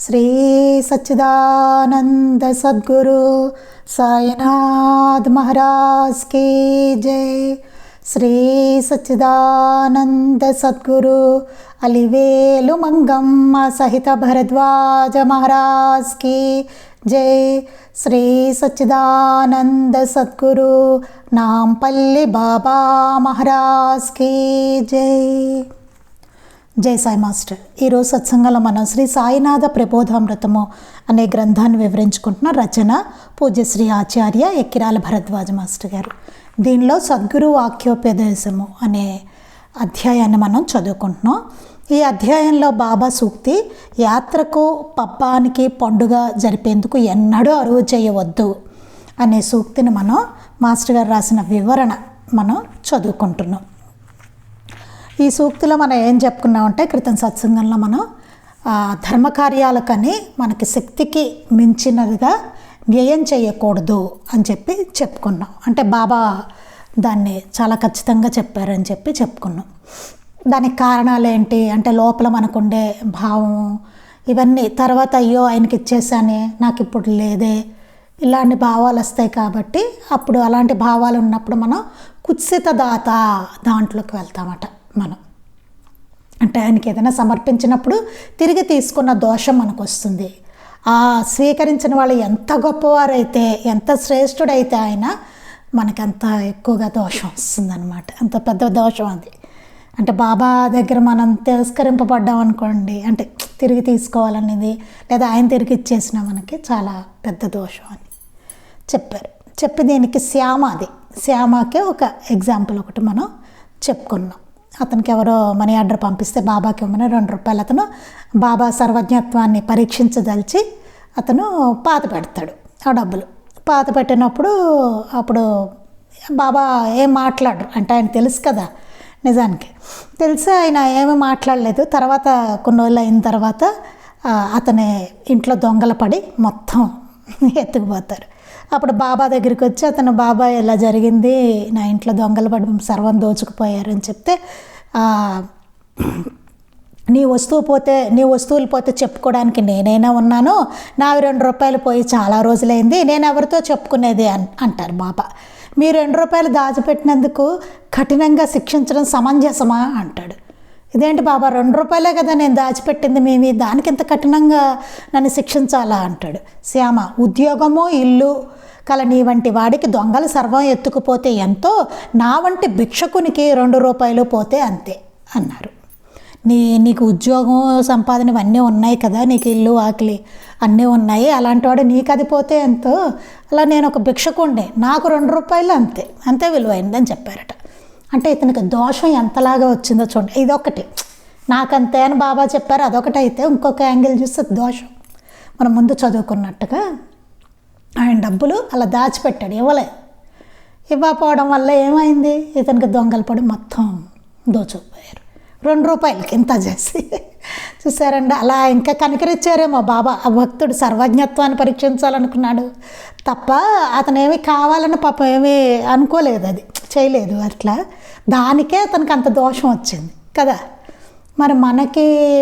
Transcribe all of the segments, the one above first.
Shri Sachchidananda Sadhguru Sainath Maharaj key జై. శ్రీ సచ్చిదానంద సద్గురు అలివేలు మంగమ్మ సహిత Bharadwaj Maharaj key జై. శ్రీ సచ్చిదానంద సద్గురు నాంపల్లి బాబా మహారాజ్ కీ జై. జై సాయి మాస్టర్. ఈరోజు సత్సంగంలో మనం శ్రీ సాయినాథ ప్రబోధామృతము అనే గ్రంథాన్ని వివరించుకుంటున్న రచన పూజ్యశ్రీ ఆచార్య ఎక్కిరాల భరద్వాజ మాస్టర్ గారు. దీనిలో సద్గురు వాక్యోపదేశము అనే అధ్యాయాన్ని మనం చదువుకుంటున్నాం. ఈ అధ్యాయంలో బాబా సూక్తి యాత్రకు పబ్బానికి పండుగ జరిపేందుకు ఎన్నడూ అరువు చేయవద్దు అనే సూక్తిని మనం మాస్టర్ గారు రాసిన వివరణ మనం చదువుకుంటున్నాం. ఈ సూక్తిలో మనం ఏం చెప్పుకున్నామంటే, క్రితం సత్సంగంలో మనం ధర్మకార్యాలకని మనకి శక్తికి మించినదిగా వ్యయం చేయకూడదు అని చెప్పుకున్నాం. అంటే బాబా దాన్ని చాలా ఖచ్చితంగా చెప్పారని చెప్పుకున్నాం. దానికి కారణాలు ఏంటి అంటే, లోపల మనకుండే భావం ఇవన్నీ తర్వాత అయ్యో ఆయనకి ఇచ్చేసానే నాకు ఇప్పుడు లేదే ఇలాంటి భావాలు వస్తాయి. కాబట్టి అప్పుడు అలాంటి భావాలు ఉన్నప్పుడు మనం కుత్సిత దాత దాంట్లోకి వెళ్తామట. మనం అంటే ఆయనకి ఏదైనా సమర్పించినప్పుడు తిరిగి తీసుకున్న దోషం మనకు వస్తుంది. ఆ స్వీకరించిన వాళ్ళు ఎంత గొప్పవారైతే ఎంత శ్రేష్ఠుడైతే ఆయన మనకంత ఎక్కువగా దోషం వస్తుందన్నమాట. అంత పెద్ద దోషం అది. అంటే బాబా దగ్గర మనం తిరస్కరింపబడ్డాం అనుకోండి, అంటే తిరిగి తీసుకోవాలనేది లేదా ఆయన తిరిగి ఇచ్చేసిన మనకి చాలా పెద్ద దోషం అని చెప్పారు. దీనికి శ్యామకే ఒక ఎగ్జాంపుల్ ఒకటి మనం చెప్పుకున్నాం. అతనికి ఎవరో మనీ ఆర్డర్ పంపిస్తే బాబాకి ఇవ్వమని ₹2 అతను బాబా సర్వజ్ఞత్వాన్ని పరీక్షించదలిచి అతను పాత పెడతాడు. ఆ డబ్బులు పాత పెట్టినప్పుడు అప్పుడు బాబా ఏం మాట్లాడరు. అంటే ఆయన తెలుసు కదా, నిజానికి తెలిసి ఆయన ఏమీ మాట్లాడలేదు. తర్వాత కొన్ని రోజులు అయిన తర్వాత అతని ఇంట్లో దొంగలు పడి మొత్తం ఎత్తుకుపోతారు. అప్పుడు బాబా దగ్గరికి వచ్చి అతను బాబా ఇలా జరిగింది, నా ఇంట్లో దొంగలు పడి సర్వం దోచుకుపోయారు అని చెప్తే, నీ వస్తువులు పోతే చెప్పుకోవడానికి నేనైనా ఉన్నాను, నావి ₹2 పోయి చాలా రోజులైంది, నేను ఎవరితో చెప్పుకునేది అంటారు బాబా. మీ ₹2 దాచిపెట్టినందుకు కఠినంగా శిక్షించడం సమంజసమా అంటాడు. ఇదేంటి బాబా, ₹2 కదా నేను దాచిపెట్టింది మేమి, దానికి ఇంత కఠినంగా నన్ను శిక్షించాలా అంటాడు. శ్యామ, ఉద్యోగము ఇల్లు కల నీ వంటి వాడికి దొంగలు సర్వం ఎత్తుకుపోతే ఎంతో, నా వంటి భిక్షకునికి ₹2 పోతే అంతే అన్నారు. నీకు ఉద్యోగం సంపాదన ఇవన్నీ ఉన్నాయి కదా, నీకు ఇల్లు ఆకలి అన్నీ ఉన్నాయి, అలాంటి వాడు నీకు అది పోతే ఎంతో, అలా నేను ఒక భిక్షకుండే, నాకు ₹2 అంతే విలువైందని చెప్పారట. అంటే ఇతనికి దోషం ఎంతలాగా వచ్చిందో చూడండి. ఇదొకటి నాకంతే అని బాబా చెప్పారు, అదొకటి. అయితే ఇంకొక యాంగిల్ చూస్తే దోషం మనం ముందు చదువుకున్నట్టుగా ఆయన డబ్బులు అలా దాచిపెట్టాడు, ఇవ్వకపోవడం వల్ల ఏమైంది, ఇతనికి దొంగలు పడి మొత్తం దోచుకుపోయారు. ₹2 ఇంత చేసి చూసారండి. అలా ఇంకా కనికరించారేమో బాబా. ఆ భక్తుడు సర్వజ్ఞత్వాన్ని పరీక్షించాలనుకున్నాడు తప్ప అతను ఏమీ కావాలని పాపం ఏమీ అనుకోలేదు, అది చేయలేదు. అట్లా దానికే అతనికి అంత దోషం వచ్చింది కదా. మరి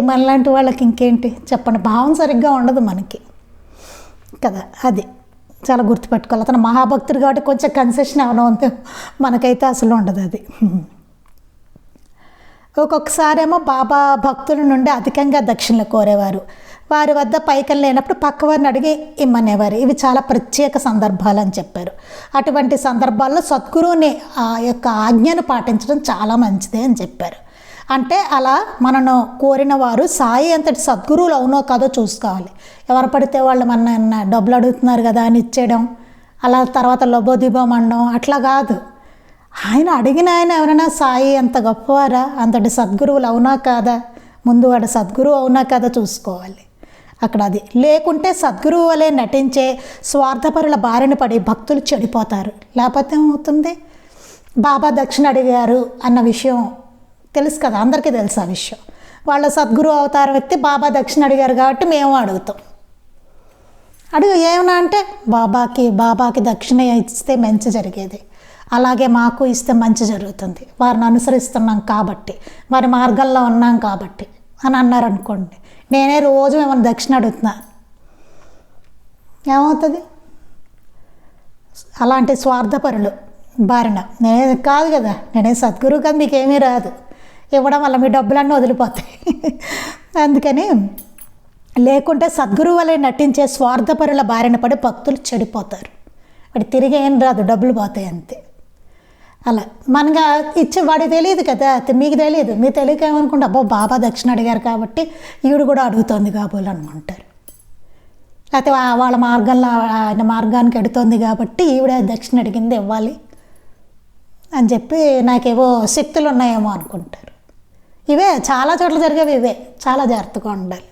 మనలాంటి వాళ్ళకి ఇంకేంటి చెప్పండి, భావం సరిగ్గా ఉండదు మనకి కదా. అది చాలా గుర్తుపెట్టుకోవాలి. అతను మహాభక్తుడు కాబట్టి కొంచెం కన్సెషన్ ఏమైనా ఉంటే మనకైతే అసలు ఉండదు అది. ఒక్కొక్కసారేమో బాబా భక్తుల నుండి అధికంగా దక్షిణలు కోరేవారు. వారి వద్ద పైకం లేనప్పుడు పక్కవారిని అడిగి ఇమ్మనేవారు. ఇవి చాలా ప్రత్యేక సందర్భాలు అని చెప్పారు. అటువంటి సందర్భాల్లో సద్గురువుని ఆ యొక్క ఆజ్ఞను పాటించడం చాలా మంచిదే అని చెప్పారు. అంటే అలా మనను కోరిన వారు సాయి అంతటి సద్గురువులు అవునో కాదో చూసుకోవాలి. ఎవరు పడితే వాళ్ళు మన డబ్బులు అడుగుతున్నారు కదా అని ఇచ్చేయడం, అలా తర్వాత లొబోదిబోం అనడం అట్లా కాదు. ఆయన అడిగిన ఆయన ఎవరైనా సాయి అంత గొప్పవారా, అంతటి సద్గురువులు అవునా కాదా, ముందు వాడు సద్గురువు అవునా కాదా చూసుకోవాలి అక్కడ. అది లేకుంటే సద్గురువు వలె నటించే స్వార్థపరుల బారిన పడి భక్తులు చెడిపోతారు. లేకపోతే ఏమవుతుంది, బాబా దక్షిణ అడిగారు అన్న విషయం తెలుసు కదా, అందరికీ తెలుసు ఆ విషయం. వాళ్ళ సద్గురువు అవతార వ్యక్తి బాబా దక్షిణ అడిగారు కాబట్టి మేము అడుగుతాం. ఏమన్నా అంటే బాబాకి దక్షిణ ఇస్తే మంచి జరిగేది, అలాగే మాకు ఇస్తే మంచి జరుగుతుంది, వారిని అనుసరిస్తున్నాం కాబట్టి, వారి మార్గంలో ఉన్నాం కాబట్టి అని అన్నారు అనుకోండి, నేనే రోజు ఏమైనా దక్షిణ అడుగుతున్నా, ఏమవుతుంది? అలాంటి స్వార్థపరులు బారిన నేనే కాదు కదా, నేనే సద్గురువు కదా, మీకేమీ రాదు, ఇవ్వడం వల్ల మీ డబ్బులన్నీ వదిలిపోతాయి. అందుకని లేకుంటే సద్గురువు వలె నటించే స్వార్థపరుల బారిన పడి భక్తులు చెడిపోతారు. వాడు తిరిగి ఏం రాదు, డబ్బులు పోతాయి అంతే. అలా మనగా ఇచ్చే వాడికి తెలియదు కదా, మీకు తెలియదు, మీకు తెలియక ఏమనుకుంటే అబ్బో బాబా దక్షిణ అడిగారు కాబట్టి ఈవిడ కూడా అడుగుతోంది కాబోలు అనుకుంటారు. లేకపోతే వాళ్ళ మార్గంలో ఆయన మార్గానికి ఎడుతోంది కాబట్టి ఈవిడ దక్షిణ అడిగింది ఇవ్వాలి అని చెప్పి నాకేవో శక్తులు ఉన్నాయేమో అనుకుంటారు. ఇవే చాలా చోట్ల జరిగేవి, ఇవే చాలా జాగ్రత్తగా ఉండాలి.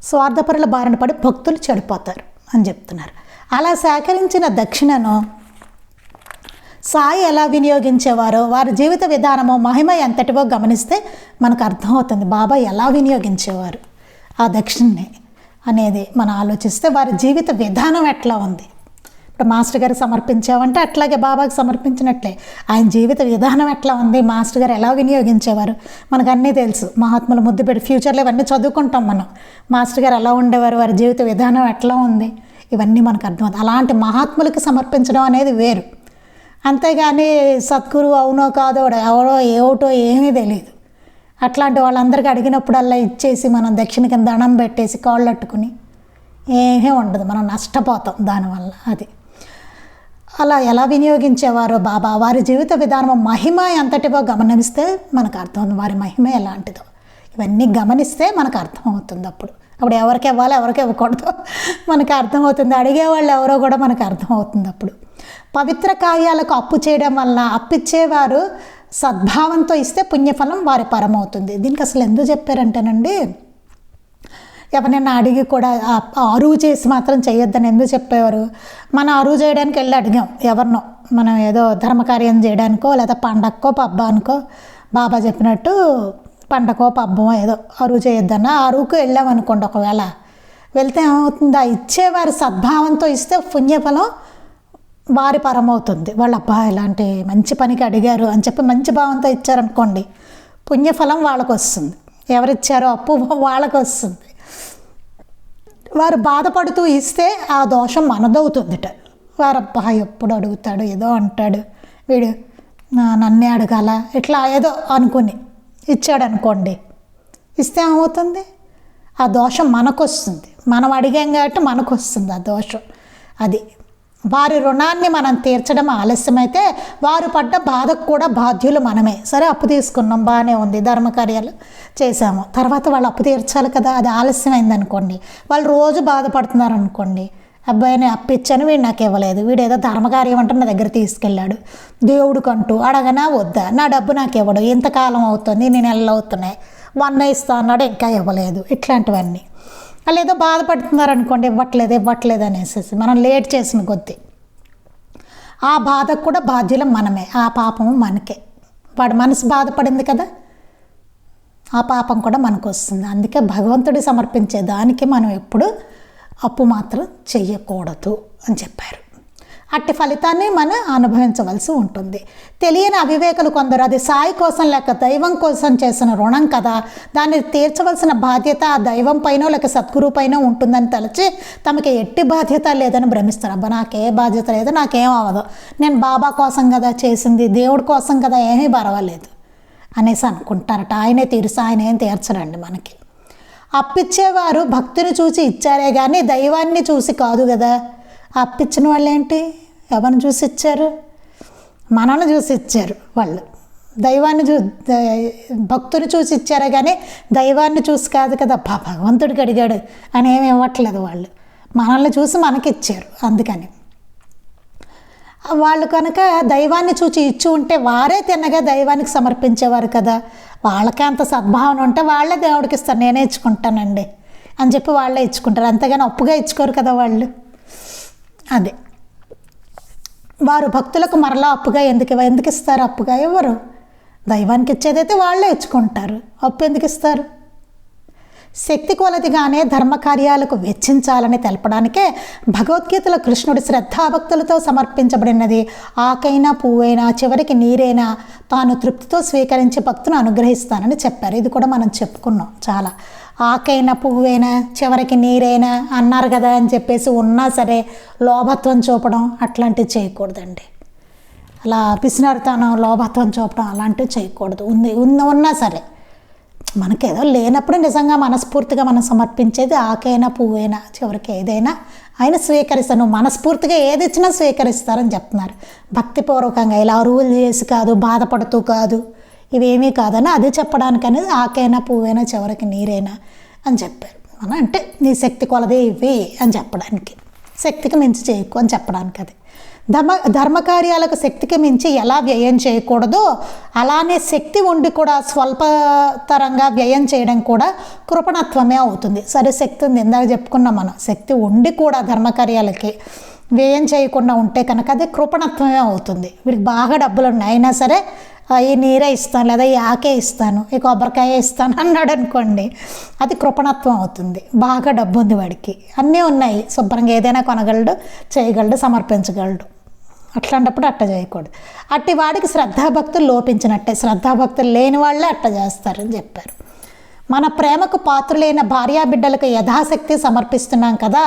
స్వార్థపరుల బారిన పడి భక్తులు చెడిపోతారు అని చెప్తున్నారు. అలా సేకరించిన దక్షిణను సాయి ఎలా వినియోగించేవారో, వారి జీవిత విధానము మహిమ ఎంతటివో గమనిస్తే మనకు అర్థమవుతుంది బాబా ఎలా వినియోగించేవారు ఆ దక్షిణని అనేది మనం ఆలోచిస్తే వారి జీవిత విధానం ఎట్లా ఉంది. ఇప్పుడు మాస్టర్ గారికి సమర్పించామంటే అట్లాగే బాబాకి సమర్పించినట్లే ఆయన జీవిత విధానం ఎట్లా ఉంది, మాస్టర్ గారు ఎలా వినియోగించేవారు మనకు అన్నీ తెలుసు. మహాత్ములు ముద్దు పెట్టి ఫ్యూచర్లో ఇవన్నీ చదువుకుంటాం మనం. మాస్టర్ గారు ఎలా ఉండేవారు, వారి జీవిత విధానం ఎట్లా ఉంది, ఇవన్నీ మనకు అర్థమవుతుంది. అలాంటి మహాత్ములకి సమర్పించడం అనేది వేరు. అంతేగాని సద్గురు అవునో కాదో ఎవరో ఏమిటో ఏమీ తెలియదు. అట్లాంటి వాళ్ళందరికీ అడిగినప్పుడల్లా ఇచ్చేసి మనం దక్షిణ కింద దండం పెట్టేసి కాళ్ళు అట్టుకుని ఏమీ ఉండదు, మనం నష్టపోతాం దానివల్ల. అది అలా ఎలా వినియోగించేవారో బాబా, వారి జీవిత విధానం మహిమ ఎంతటివో గమనిస్తే మనకు అర్థం, వారి మహిమ ఎలాంటిదో ఇవన్నీ గమనిస్తే మనకు అర్థమవుతుంది. అప్పుడు ఎవరికి ఇవ్వాలి ఎవరికి ఇవ్వకూడదు మనకు అర్థమవుతుంది. అడిగేవాళ్ళు ఎవరో కూడా మనకు అర్థమవుతుంది. అప్పుడు పవిత్ర కార్యాలకు అప్పు చేయడం వల్ల అప్పిచ్చేవారు సద్భావంతో ఇస్తే పుణ్యఫలం వారి పరమవుతుంది. దీనికి అసలు ఎందుకు చెప్పారంటేనండి, ఎవరైనా అడిగి కూడా అరువు చేసి మాత్రం చేయొద్దని ఎందుకు చెప్పేవారు. మనం అరువు చేయడానికి వెళ్ళి అడిగాం ఎవరినో, మనం ఏదో ధర్మకార్యం చేయడానికో లేదా పండక్కో పబ్బానికో, బాబా చెప్పినట్టు పండగో పబ్బమో ఏదో అరువు చేయొద్దన్న అరువుకు వెళ్ళామనుకోండి. ఒకవేళ వెళ్తే ఏమవుతుంది, ఆ ఇచ్చేవారి సద్భావంతో ఇస్తే పుణ్యఫలం వారి పరమవుతుంది. వాళ్ళు అబ్బా ఇలాంటి మంచి పనికి అడిగారు అని చెప్పి మంచి భావంతో ఇచ్చారనుకోండి, పుణ్యఫలం వాళ్ళకు వస్తుంది. ఎవరిచ్చారో అప్పు వాళ్ళకు వస్తుంది. వారు బాధపడుతూ ఇస్తే ఆ దోషం మనదవుతుందిట. వారు అబ్బా ఎప్పుడు అడుగుతాడు, ఏదో అంటాడు, వీడు నన్నే అడగాల ఇట్లా ఏదో అనుకుని ఇచ్చాడు అనుకోండి, ఇస్తే ఏమవుతుంది, ఆ దోషం మనకు వస్తుంది. మనం అడిగాం కాబట్టి మనకు వస్తుంది ఆ దోషం. అది వారి రుణాన్ని మనం తీర్చడం ఆలస్యమైతే వారు పడ్డ బాధకు కూడా బాధ్యులు మనమే. సరే అప్పు తీసుకున్నాం, బాగానే ఉంది, ధర్మకార్యాలు చేసాము, తర్వాత వాళ్ళు అప్పు తీర్చాలి కదా, అది ఆలస్యమైంది అనుకోండి, వాళ్ళు రోజు బాధపడుతున్నారు అనుకోండి, అబ్బాయిని అప్పిచ్చాను వీడు నాకు ఇవ్వలేదు, వీడు ఏదో ధర్మకార్యం అంటే నా దగ్గర తీసుకెళ్ళాడు, దేవుడికంటూ అడగనా వద్దా, నా డబ్బు నాకు ఇవ్వడు, ఇంతకాలం అవుతుంది, నేను నెలలు అవుతున్నాయి, 1 ఇస్తా అన్నాడు ఇంకా ఇవ్వలేదు, ఇట్లాంటివన్నీ. వాళ్ళు ఏదో బాధపడుతున్నారు అనుకోండి, ఇవ్వట్లేదు అనేసి మనం లేట్ చేసిన కొద్దీ ఆ బాధకు కూడా బాధ్యులం మనమే, ఆ పాపము మనకే. వాడి మనసు బాధపడింది కదా, ఆ పాపం కూడా మనకు వస్తుంది. అందుకే భగవంతుడి సమర్పించే దానికి మనం ఎప్పుడు అప్పు మాత్రం చెయ్యకూడదు అని చెప్పారు. అట్టి ఫలితాన్ని మనం అనుభవించవలసి ఉంటుంది. తెలియని అవివేకులు కొందరు అది సాయి కోసం లేక దైవం కోసం చేసిన రుణం కదా, దాన్ని తీర్చవలసిన బాధ్యత ఆ దైవం పైన లేక సద్గురువు పైన ఉంటుందని తలచి తమకి ఎట్టి బాధ్యత లేదని భ్రమిస్తారు. అబ్బా నాకే బాధ్యత లేదు, నాకేం అవ్వదు, నేను బాబా కోసం కదా చేసింది, దేవుడి కోసం కదా, ఏమీ పర్వాలేదు అనేసి అనుకుంటారట. ఆయనే తీరుసు, ఆయన ఏం తీర్చరండి మనకి. అప్పిచ్చేవారు భక్తిని చూసి ఇచ్చారే కానీ దైవాన్ని చూసి కాదు కదా. అప్పిచ్చిన వాళ్ళు ఏంటి, ఎవరిని చూసి ఇచ్చారు, మనల్ని చూసి ఇచ్చారు వాళ్ళు. దైవాన్ని భక్తుని చూసి ఇచ్చారే కానీ దైవాన్ని చూసి కాదు కదా. భగవంతుడికి అడిగాడు అని ఏమి ఇవ్వట్లేదు, వాళ్ళు మనల్ని చూసి మనకి ఇచ్చారు. అందుకని వాళ్ళు కనుక దైవాన్ని చూసి ఇచ్చి ఉంటే వారే తిన్నగా దైవానికి సమర్పించేవారు కదా. వాళ్ళకే అంత సద్భావన ఉంటే వాళ్ళే దేవుడికి ఇస్తారు, నేనే ఇచ్చుకుంటానండి అని చెప్పి వాళ్ళే ఇచ్చుకుంటారు. అంతేగాని అప్పుగా ఇచ్చుకోరు కదా వాళ్ళు. అదే వారు భక్తులకు మరలా అప్పుగా ఎందుకు ఇస్తారు, అప్పుగా ఎవరు దైవానికి ఇచ్చేదైతే వాళ్ళే ఇచ్చుకుంటారు, అప్పు ఎందుకు ఇస్తారు. శక్తి కొలదిగానే ధర్మకార్యాలకు వెచ్చించాలని తెలపడానికే భగవద్గీతలో కృష్ణుడి శ్రద్ధాభక్తులతో సమర్పించబడినది ఆకైనా పువ్వైనా చివరికి నీరైనా తాను తృప్తితో స్వీకరించి భక్తును అనుగ్రహిస్తానని చెప్పారు. ఇది కూడా మనం చెప్పుకున్నాం చాలా. ఆకైనా పువ్వైనా చివరికి నీరైనా అన్నారు కదా అని చెప్పేసి ఉన్నా సరే లోభత్వం చూపడం అట్లాంటివి చేయకూడదండి. అలా పిసినారితనం లోభత్వం చూపడం అలాంటివి చేయకూడదు. ఉన్నా సరే మనకేదో లేనప్పుడు నిజంగా మనస్ఫూర్తిగా మనం సమర్పించేది ఆకైనా పువ్వైనా చివరికి ఏదైనా ఆయన స్వీకరిస్తాను. మనస్ఫూర్తిగా ఏది ఇచ్చినా స్వీకరిస్తారని చెప్తున్నారు. భక్తిపూర్వకంగా ఇలా అరువులు చేసి కాదు, బాధపడుతూ కాదు, ఇవేమీ కాదని అది చెప్పడానికి అనేది ఆకైనా పువ్వైనా చివరికి నీరైనా అని చెప్పారు. మన అంటే నీ శక్తి కొలదే ఇవి అని చెప్పడానికి, శక్తికి మించి చేయకు అని చెప్పడానికి. అది ధర్మకార్యాలకు శక్తికి మించి ఎలా వ్యయం చేయకూడదో అలానే శక్తి ఉండి కూడా స్వల్పతరంగా వ్యయం చేయడం కూడా కృపణత్వమే అవుతుంది. సరే, శక్తి ఉంది, ఇందాక చెప్పుకున్నాం మనం. శక్తి ఉండి కూడా ధర్మకార్యాలకి వ్యయం చేయకుండా ఉంటే కనుక అది కృపణత్వమే అవుతుంది. వీడికి బాగా డబ్బులు ఉన్నాయి అయినా సరే ఈ నీరే ఇస్తాను లేదా ఈ ఆకే ఇస్తాను, ఈ కొబ్బరికాయ ఇస్తాను అన్నాడు అనుకోండి, అది కృపణత్వం అవుతుంది. బాగా డబ్బు ఉంది వాడికి, అన్నీ ఉన్నాయి, శుభ్రంగా ఏదైనా కొనగలడు, చేయగలడు, సమర్పించగలడు. అట్లాంటప్పుడు అట్ట చేయకూడదు. అట్టి వాడికి శ్రద్ధాభక్తులు లోపించినట్టే. శ్రద్ధాభక్తులు లేని వాళ్ళే అట్ట చేస్తారని చెప్పారు. మన ప్రేమకు పాత్రులైన భార్యాబిడ్డలకు యథాశక్తి సమర్పిస్తున్నాం కదా,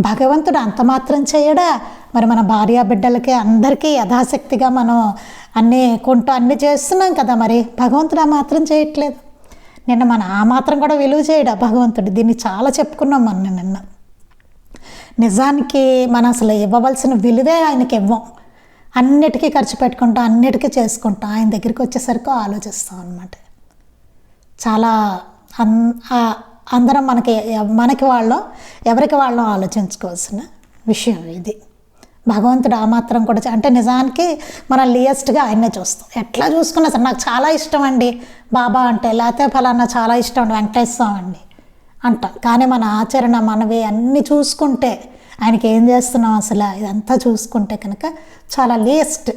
భగవంతుడు అంత మాత్రం చేయడా? మరి మన భార్యాబిడ్డలకి అందరికీ యథాశక్తిగా మనం అన్నీ కొంటూ అన్నీ చేస్తున్నాం కదా, మరి భగవంతుడు ఆ మాత్రం చేయట్లేదు. నిన్న మన ఆ మాత్రం కూడా విలువ చేయడా భగవంతుడు? దీన్ని చాలా చెప్పుకున్నాం మనం నిన్న. నిజానికి మనం అసలు ఇవ్వవలసిన విలువే ఆయనకి ఇవ్వం. అన్నిటికీ ఖర్చు పెట్టుకుంటాం, అన్నిటికీ చేసుకుంటాం. ఆయన దగ్గరికి వచ్చేసరికి ఆలోచిస్తాం అన్నమాట. చాలా అందరం మనకి వాళ్ళం, ఎవరికి వాళ్ళం ఆలోచించుకోవాల్సిన విషయం ఇది. భగవంతుడు ఆ మాత్రం కూడా అంటే నిజానికి మనం లియస్ట్గా ఆయన్నే చూస్తాం. ఎట్లా చూసుకున్నా సరే నాకు చాలా ఇష్టం అండి బాబా అంటే, లేకపోతే ఫలానా చాలా ఇష్టం అండి వెంకటేశ్వర స్వామి అండి అంటాం. కానీ మన ఆచరణ మనవి అన్నీ చూసుకుంటే, ఆయనకి ఏం చేస్తున్నాం అసలు ఇదంతా చూసుకుంటే కనుక చాలా లియస్ట్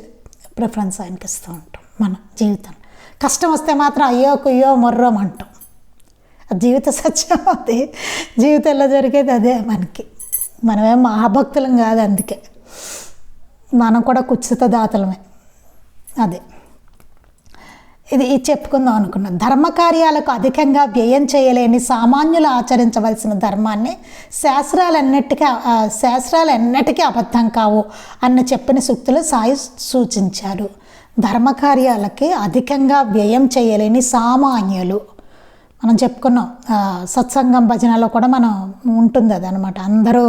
ప్రిఫరెన్స్ ఆయనకి ఇస్తూ ఉంటాం మన జీవితం. కష్టం వస్తే మాత్రం అయ్యో కుయ్యో మొర్రోం అంటాం. జీవిత సత్యం అది, జీవితంలో జరిగేది అదే మనకి. మనమేం మహాభక్తులం కాదు, అందుకే మనం కూడా కుచిత దాతలమే. అదే ఇది చెప్పుకుందాం అనుకున్నాం. ధర్మకార్యాలకు అధికంగా వ్యయం చేయలేని సామాన్యులు ఆచరించవలసిన ధర్మాన్ని శాస్త్రాలన్నిటికీ అబద్ధం కావు అన్న చెప్పిన సూక్తులు సాయి సూచించారు. ధర్మకార్యాలకి అధికంగా వ్యయం చేయలేని సామాన్యులు మనం చెప్పుకున్నాం. సత్సంగం భజనలో కూడా మనం ఉంటుంది అది అనమాట. అందరూ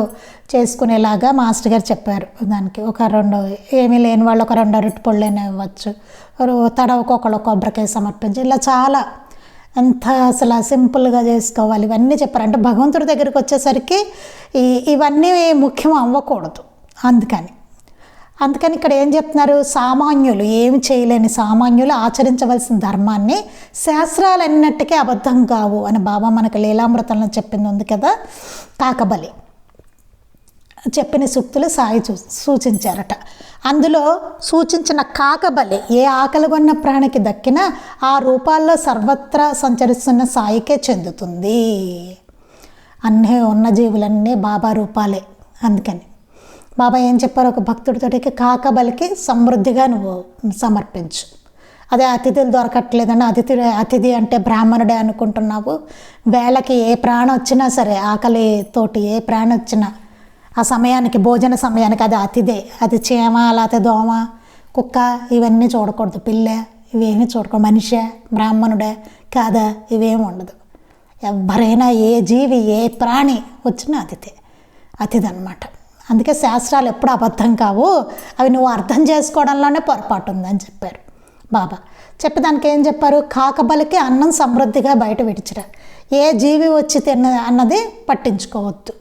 చేసుకునేలాగా మాస్టర్ గారు చెప్పారు. దానికి ఒక రెండు ఏమీ లేని వాళ్ళు ఒక 2 అరటి పళ్ళైనా ఇవ్వచ్చు, తడవకొకళ్ళు కొబ్బరికాయ సమర్పించి, ఇలా చాలా అంత అసలు సింపుల్గా చేసుకోవాలి. ఇవన్నీ చెప్పారు. అంటే భగవంతుడి దగ్గరికి వచ్చేసరికి ఇవన్నీ ముఖ్యం అవ్వకూడదు. అందుకని ఇక్కడ ఏం చెప్తున్నారు? సామాన్యులు, ఏమి చేయలేని సామాన్యులు ఆచరించవలసిన ధర్మాన్ని శాస్త్రాలన్నిటికీ అబద్ధం కావు అని బాబా మనకు లీలామృతంలో చెప్పింది ఉంది కదా. కాకబలి చెప్పిన సూక్తులు సాయి సూచించారట. అందులో సూచించిన కాకబలి ఏ ఆకలిగొన్న ప్రాణికి దక్కినా ఆ రూపాల్లో సర్వత్రా సంచరిస్తున్న సాయికే చెందుతుంది. అన్నీ ఉన్న జీవులన్నీ బాబా రూపాలే. అందుకని బాబా ఏం చెప్పారు? ఒక భక్తుడితోటికి కాకబలికి సమృద్ధిగా నువ్వు సమర్పించు. అదే అతిథులు దొరకట్లేదని అతిథి అంటే బ్రాహ్మణుడే అనుకుంటున్నావు. వేళకి ఏ ప్రాణం వచ్చినా సరే, ఆకలితోటి ఏ ప్రాణం వచ్చినా ఆ సమయానికి, భోజన సమయానికి అది అతిథే. అది చీమ, లేకపోతే దోమ, కుక్క ఇవన్నీ చూడకూడదు, పిల్ల ఇవేమీ చూడకూడదు. మనిషే, బ్రాహ్మణుడే కాదా, ఇవేమి ఉండదు. ఎవరైనా ఏ జీవి ఏ ప్రాణి వచ్చినా అతిథి అన్నమాట. అందుకే శాస్త్రాలు ఎప్పుడు అబద్ధం కావు, అవి నువ్వు అర్థం చేసుకోవడంలోనే పొరపాటు ఉందని చెప్పారు బాబా. చెప్పేదానికి ఏం చెప్పారు? కాకబలికి అన్నం సమృద్ధిగా బయట విడిచిరా, ఏ జీవి వచ్చి అన్నది పట్టించుకోవద్దు,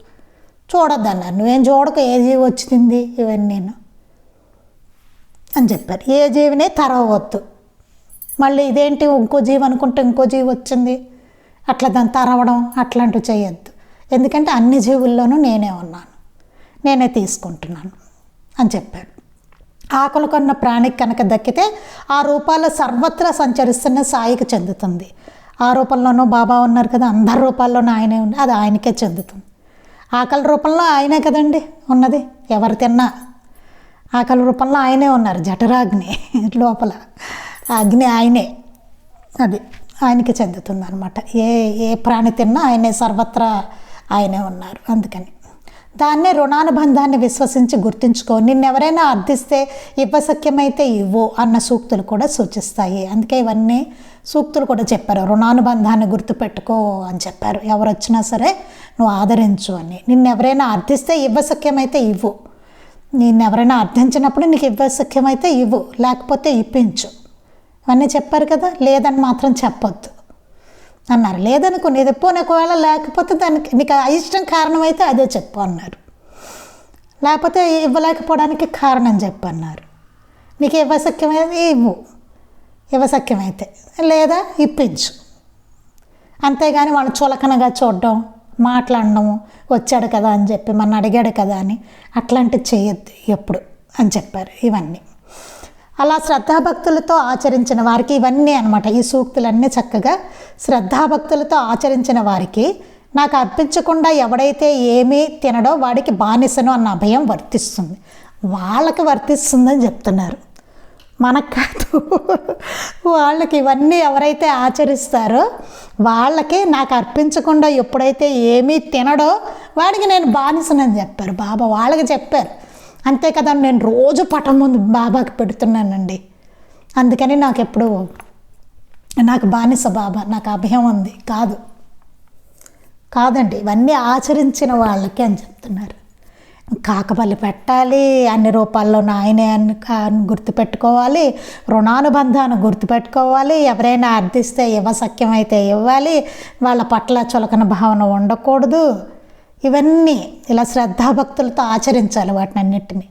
చూడొద్దు అన్నారు. నువ్వేం చూడక ఏ జీవి వచ్చి తింది ఇవన్నీ నేను అని చెప్పారు. ఏ జీవిని తరవద్దు. మళ్ళీ ఇదేంటి ఇంకో జీవి అనుకుంటే ఇంకో జీవి వచ్చింది అట్లా దాన్ని తరవడం అట్లాంటివి చేయొద్దు. ఎందుకంటే అన్ని జీవుల్లోనూ నేనే ఉన్నాను, నేనే తీసుకుంటున్నాను అని చెప్పాడు. ఆకలి కొన్న ప్రాణికి కనుక దక్కితే ఆ రూపాల్లో సర్వత్రా సంచరిస్తున్న సాయికి చెందుతుంది. ఆ రూపంలోనూ బాబా ఉన్నారు కదా, అందరి రూపాల్లోనూ ఆయనే ఉంది, అది ఆయనకే చెందుతుంది. ఆకలి రూపంలో ఆయనే కదండి ఉన్నది, ఎవరు తిన్నా ఆకలి రూపంలో ఆయనే ఉన్నారు. జఠరాగ్ని లోపల అగ్ని ఆయనే, అది ఆయనకి చెందుతుంది అనమాట. ఏ ఏ ప్రాణి తిన్నా ఆయనే, సర్వత్రా ఆయనే ఉన్నారు. అందుకని దాన్నే రుణానుబంధాన్ని విశ్వసించి గుర్తుంచుకో. నిన్నెవరైనా అర్థిస్తే ఇవ్వశక్యమైతే ఇవ్వు అన్న సూక్తులు కూడా సూచిస్తాయి. అందుకే ఇవన్నీ సూక్తులు కూడా చెప్పారు. రుణానుబంధాన్ని గుర్తుపెట్టుకో అని చెప్పారు. ఎవరు వచ్చినా సరే నువ్వు ఆదరించు అని. నిన్నెవరైనా అర్థిస్తే ఇవ్వశక్యమైతే ఇవ్వు. నిన్నెవరైనా అర్థించినప్పుడు నీకు ఇవ్వశక్యమైతే ఇవ్వు, లేకపోతే ఇప్పించు. ఇవన్నీ చెప్పారు కదా. లేదని మాత్రం చెప్పొద్దు అన్నారు. లేదనుకో, నీది పోనీ ఒకవేళ లేకపోతే దానికి నీకు అయిష్టం కారణం అయితే అదే చెప్పు అన్నారు. లేకపోతే ఇవ్వలేకపోవడానికి కారణం చెప్పు అన్నారు. నీకు ఇవ్వశక్యమైతే ఇవ్వు, ఇవ్వశక్యమైతే, లేదా ఇప్పించు. అంతేగాని వాళ్ళు చులకనగా చూడడం, మాట్లాడడం, వచ్చాడు కదా అని చెప్పి మన అడిగాడు కదా అని అట్లాంటివి చేయొద్దు ఎప్పుడు అని చెప్పారు. ఇవన్నీ అలా శ్రద్ధాభక్తులతో ఆచరించిన వారికి ఇవన్నీ అనమాట. ఈ సూక్తులన్నీ చక్కగా శ్రద్ధాభక్తులతో ఆచరించిన వారికి నాకు అర్పించకుండా ఎవడైతే ఏమీ తినడో వాడికి బానిసను అన్న అభయం వర్తిస్తుంది. వాళ్ళకి వర్తిస్తుందని చెప్తున్నారు, మనకు కాదు. వాళ్ళకి ఇవన్నీ ఎవరైతే ఆచరిస్తారో వాళ్ళకి నాకు అర్పించకుండా ఎప్పుడైతే ఏమీ తినడో వాడికి నేను బానిసనని చెప్పారు బాబా. వాళ్ళకి చెప్పారు. అంతే కదా, నేను రోజు పటం ముందు బాబాకి పెడుతున్నానండి. అందుకని నాకు ఎప్పుడు నాకు బానిస బాబా, నాకు అభయం ఉంది కాదండి. ఇవన్నీ ఆచరించిన వాళ్ళకి అని చెప్తున్నారు. కాకబలి పెట్టాలి, అన్ని రూపాల్లోనూ ఆయనే అని గుర్తుపెట్టుకోవాలి, రుణానుబంధాన్ని గుర్తుపెట్టుకోవాలి, ఎవరైనా అర్థిస్తే ఇవ్వశక్యమైతే ఇవ్వాలి, వాళ్ళ పట్ల చులకన భావన ఉండకూడదు. ఇవన్నీ ఇలా శ్రద్ధాభక్తులతో ఆచరించాలి వాటిని అన్నిటినీ.